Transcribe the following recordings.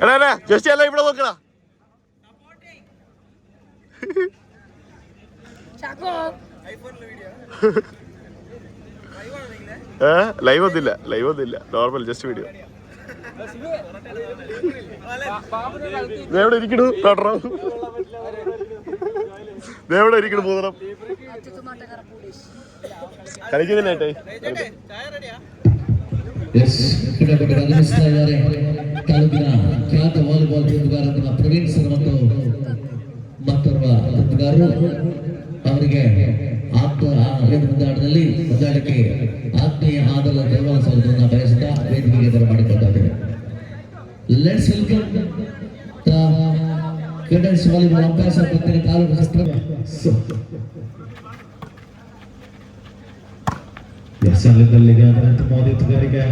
എടാ ജസ്റ്റ് അല്ല ഇവിടെ നോക്കടാ. ലൈവ് ഒന്നുമില്ല നോർമൽ ജസ്റ്റ് വീഡിയോ. എവിടെ ഇരിക്കണു എവിടെ ഇരിക്കണു മൂന്നണം കളിക്കുന്നില്ലേ? ತಾಲೂಕಿನ ಖ್ಯಾತ ವಾಲಿಬಾಲ್ ಪ್ರತಿಭಾರಂತ ಪ್ರವೀಣ್ ಸರ್ ಮತ್ತು ಮತ್ತೋರ್ವ ಪ್ರತಿಭಾರರು ಅವರಿಗೆ ಮುಂದಾಟದಲ್ಲಿ ಮುಂದಾಟಕ್ಕೆ ಆತ್ಮೀಯ ಆದರ ಬೆಂಬಲ ಸೌಲಭ್ಯವನ್ನು ಬಯಸುತ್ತಾ ವೇದಿಕೆಗೆ ಬರಮಾಡಿಕೊಂಡಿದ್ದೇವೆ. ಲೆಟ್ಸ್ ವೆಲ್ಕಮ್ ದ ಕ್ರೀಡಾಸ್ ವಾಲಿಬಾಲ್ ಅಂಪೈರ್ಸ್ ಆಫ್ ಪತ್ತಿನ ತಾಲೂಕು ಸಾಲಿನಲ್ಲಿಗೆ ಮೋದಿತುಗಾರಿಗೆ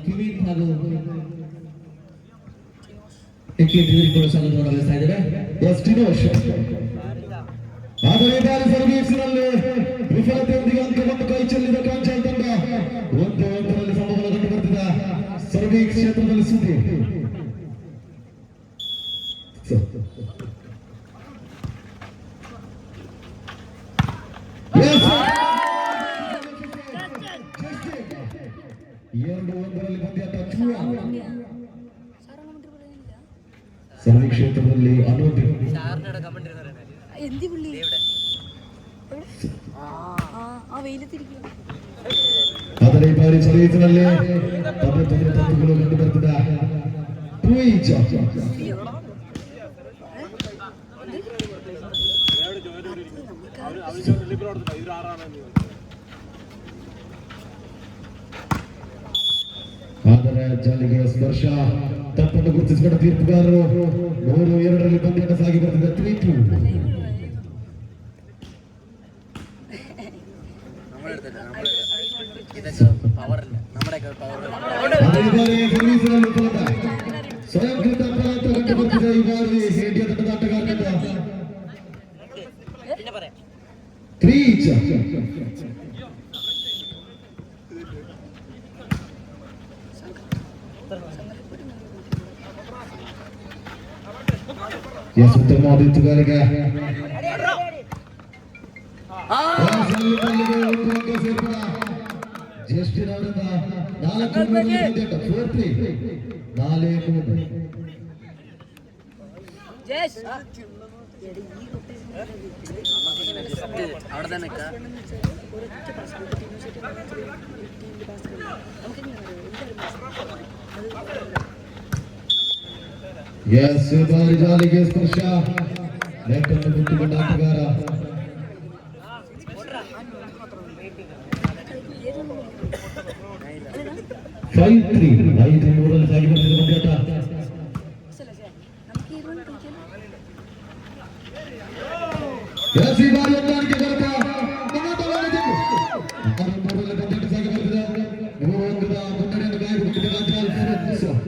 ಕಿವೀನ್ ಹಾಗೂ ನಡೆಸ್ತಾ ಇದ್ದೇವೆ. ಆದರೆ ಬಾರಿ ಸರ್ವೀಸ್ನಲ್ಲಿ ವಿಫಲತೆಯೊಂದಿಗೆ ಅಂಕವನ್ನು ಕೈ ಚೆಲ್ಲಿದ ಕಾಂಚಾಲ್ ತಂಡ 1-1ರಲ್ಲಿ ಸಮಬಲ ಕಂಡು ಬರ್ತಿದೆ. ಸರ್ವೀಸ್ ಕ್ಷೇತ್ರದಲ್ಲಿ ಸುದ್ದಿ ಸರ್ವಿ ಕ್ಷೇತ್ರದಲ್ಲಿ ಅನೂಟಿ ಆದರೆ ಈ ಬಾರಿ ಸರ್ವೀಸ್ನಲ್ಲಿ ತಂತ್ರಗಳು ಕಂಡು ಬರ್ತಿದೆ. ಆದರೆ ಜಾಲಿಗೆ ಸ್ಪರ್ಶ ತಪ್ಪನ್ನು ಗುರುತಿಸಿಕೊಂಡ ತೀರ್ಪುಗಾರರು 3-2ರಲ್ಲಿ ಪಂದ್ಯ ಸಾಗಿ ಬರ್ತಿದೆ. 3-2 ಸ್ವಯಂಕೃತ ಅಪರಾಧ ಕಂಡು ಬರ್ತಿದೆ. ಈ ಬಾರಿ ಹೇಡಿಯ ತಂಡದ ಆಟಗಾರರಿಂದ 3 ಉತ್ತಮ ಎತ್ತುಗಾರಿಕೆ ಜ್ಯೇಷ್ಠನವರಿಂದ 4 ಬಾರಿ ಜಾಲಿಗೆ ಸ್ಪರ್ಶ ನೆಟ್ಟನ್ನು ಬಿಟ್ಟುಕೊಂಡ ಆಟಗಾರ. 5-3 5-3ರಲ್ಲಿ ಸಾಗಿ ಬಂದಿದೆ ಪಂದ್ಯಾಟ. ಈ ಬಾರಿ ಹೊಂದಾಣಿಕೆ ಬರುತ್ತಾ ಮೂರರಲ್ಲಿ ಪಂದ್ಯಾಟ ಸಾಗಿ ಬರ್ತಿದೆ. ಮೂರರ ಮುನ್ನಡೆಯನ್ನು ಕಾಯ್ದುಕೊಂಡಿದೆ ಕಾಂಚಾಲ್.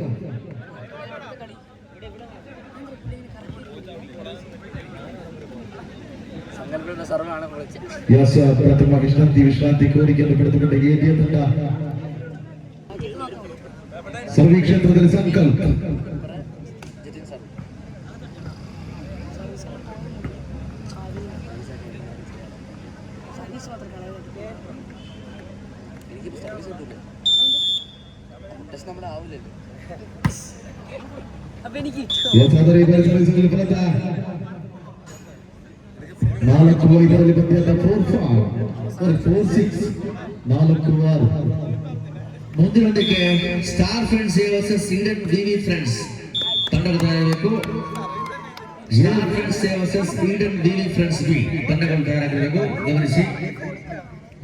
ಪ್ರಥಮ ವಿಶ್ರಾಂತಿ ಕೋರಿಕೆಯನ್ನು ಪಡೆದುಕೊಂಡ ಏಟಿಯ ತಂಡ ಸರ್ವಿ ಕ್ಷೇತ್ರದಲ್ಲಿ ಸಂಕಲ್ಪ. ವಿಫಲತೆ 4-5ರಲ್ಲಿ ಪಂದ್ಯದ 4-6 4-6 ಮುಂದಿನೊಂದಕ್ಕೆ ಸ್ಟಾರ್ ಫ್ರೆಂಡ್ಸ್ ವರ್ಸಸ್ ಇಂಡಿಯನ್ ವಿವಿ ಫ್ರೆಂಡ್ಸ್ ತಂಡಗಳು ತಯಾರಾಗಬೇಕು. ಸ್ಟಾರ್ ಫ್ರೆಂಡ್ಸ್ ವರ್ಸಸ್ ಇಂಡಿಯನ್ ವಿವಿ ಫ್ರೆಂಡ್ಸ್ ಬಿ ತಂಡಗಳು ತಯಾರಾಗಬೇಕು. ಗಮನಿಸಿ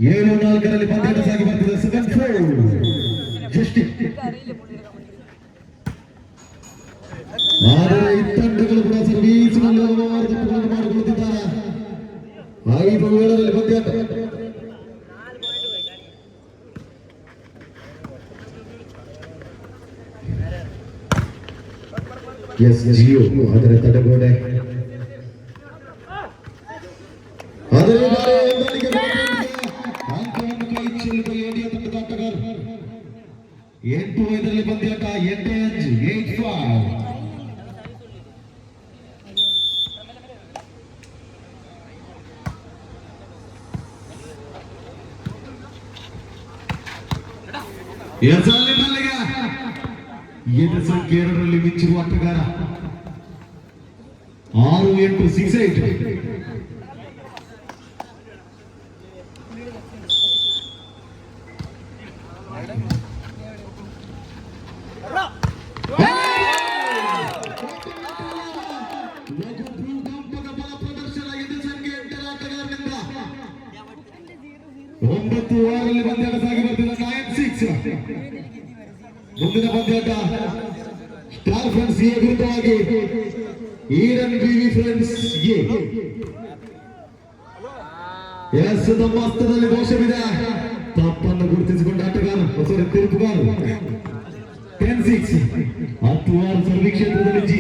7-4ರಲ್ಲಿ ಪಂದ್ಯಾಟ ಸಾಗಿ ಬರ್ತಿದೆ. 7-4 ಆದರೆ ಈ ತಂಡಗಳು ಕೂಡ ಸರ್ವೀಸ್ನಲ್ಲಿ ಮಾಡಿಕೊಳ್ಳುತ್ತಿದ್ದಾರೆ. 5-7ರಲ್ಲಿ ಪಂದ್ಯಾಟ. ಜಿಯೋ ಆದರೆ ತಡೆಗೋಡೆ ಅದೇ ಬಾರಿ ಒಂದಡಿಗೆ ಅಂಕವನ್ನು ಕೈ ಚೆಲ್ಲಿದ ಏಡಿಯ ತಂಡದ ಆಟಗಾರ 8-5ರಲ್ಲಿ ಪಂದ್ಯಾಟ 8-5 ಎಸಲ್ಲಿ ಮಲ್ಲಿಗ ಎಡ ಸಂಖ್ಯೆ 2ರಲ್ಲಿ ಮಿಂಚಿರುವ ಆಟಗಾರ 6-8 6-8 ಭೂಕಂಪದ ಬಲ ಪ್ರದರ್ಶನ ಎಡ ಸಂಖ್ಯೆ 8ರ ಆಟಗಾರನಿಂದ 9-6ರಲ್ಲಿ ಪಂದ್ಯಾಟ ಸಾಗಿ ಬರ್ತಿದೆ 9-6 ಮುಂದಿನ ಪಂದ್ಯಾಟ ಸ್ಟಾರ್ ಫ್ರೆಂಡ್ಸ್ ಎ ವಿರುದ್ಧವಾಗಿ ಈಡನ್ ವಿವಿ ಫ್ರೆಂಡ್ಸ್ ಎ ಎಸ್ ನಮ್ಮ ಹಸ್ತದಲ್ಲಿ ದೋಷವಿದೆ ತಪ್ಪನ್ನು ಗುರುತಿಸಿಕೊಂಡ ಆಟಗಾರ ಹೊಸರಿ ತಿರುಪುಗಾರ 10-6 10 ಸರ್ವಿ ಕ್ಷೇತ್ರದಲ್ಲಿ ಜಿ